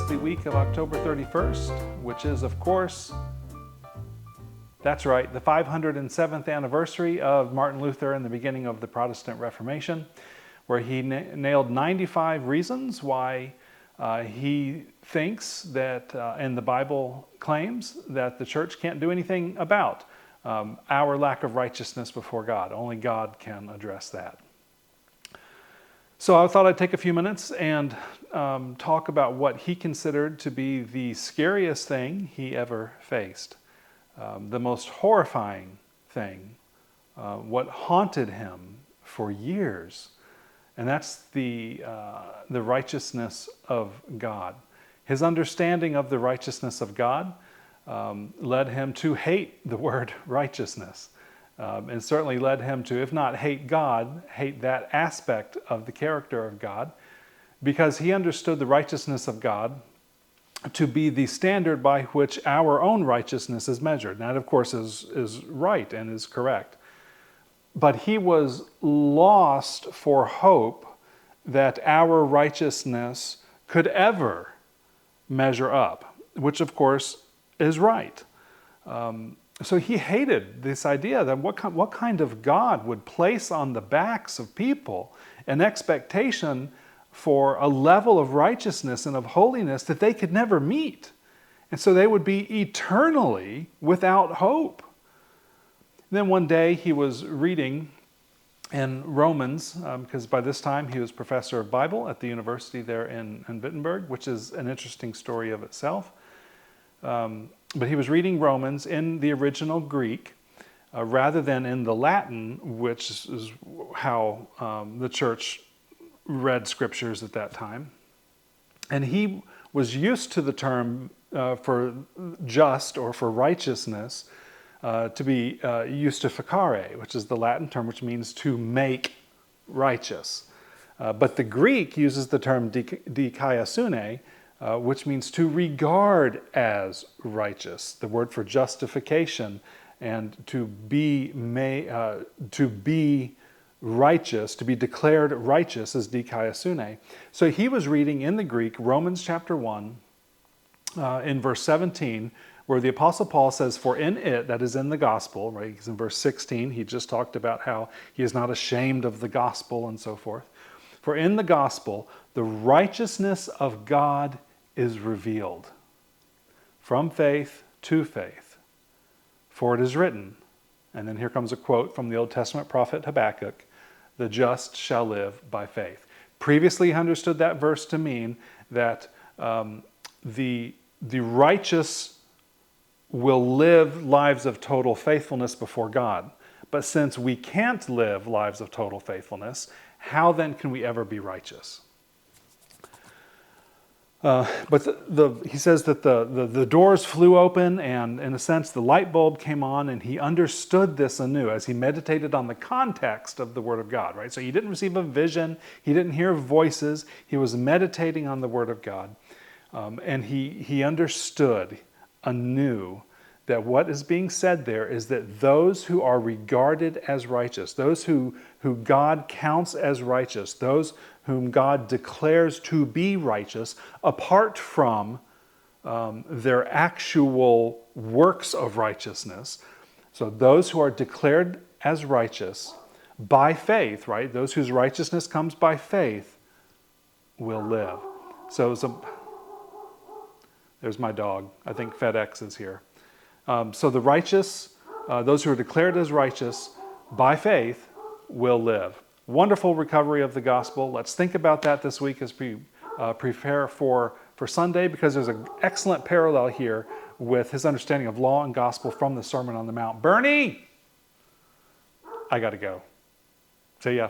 is the week of October 31st, which is, of course, that's right, the 507th anniversary of Martin Luther and the beginning of the Protestant Reformation, where he nailed 95 reasons why he thinks that, and the Bible claims, that the church can't do anything about our lack of righteousness before God. Only God can address that. So I thought I'd take a few minutes and talk about what he considered to be the scariest thing he ever faced. The most horrifying thing, what haunted him for years, and that's the righteousness of God. His understanding of the righteousness of God led him to hate the word righteousness, and certainly led him to, if not hate God, hate that aspect of the character of God, because he understood the righteousness of God to be the standard by which our own righteousness is measured. And that, of course, is right and is correct. But he was lost for hope that our righteousness could ever measure up, which, of course, is right. So he hated this idea that what kind of God would place on the backs of people an expectation for a level of righteousness and of holiness that they could never meet. And so they would be eternally without hope. Then one day he was reading in Romans, because by this time he was professor of Bible at the university there in Wittenberg, which is an interesting story of itself. But he was reading Romans in the original Greek, rather than in the Latin, which is how the church read scriptures at that time. And he was used to the term for just or for righteousness to be used to facere, which is the Latin term which means to make righteous. But the Greek uses the term dikaiosune, which means to regard as righteous. The word for justification and to be righteous, to be declared righteous, is dikaiosune. So he was reading in the Greek Romans chapter 1 in verse 17, where the Apostle Paul says, "For in it," that is in the gospel, right? Because in verse 16, he just talked about how he is not ashamed of the gospel and so forth. "For in the gospel, the righteousness of God is revealed from faith to faith. For it is written," and then here comes a quote from the Old Testament prophet Habakkuk, "The just shall live by faith." Previously, he understood that verse to mean that the righteous will live lives of total faithfulness before God. But since we can't live lives of total faithfulness, how then can we ever be righteous? But he says that the doors flew open, and in a sense the light bulb came on, and he understood this anew as he meditated on the context of the Word of God, right? So he didn't receive a vision, he didn't hear voices, he was meditating on the Word of God. And he understood anew that what is being said there is that those who are regarded as righteous, those who God counts as righteous, those whom God declares to be righteous, apart from their actual works of righteousness. So those who are declared as righteous by faith, right? Those whose righteousness comes by faith will live. So there's my dog. I think FedEx is here. So the righteous, those who are declared as righteous by faith will live. Wonderful recovery of the gospel. Let's think about that this week as we prepare for Sunday, because there's an excellent parallel here with his understanding of law and gospel from the Sermon on the Mount. Bernie! I got to go. See ya.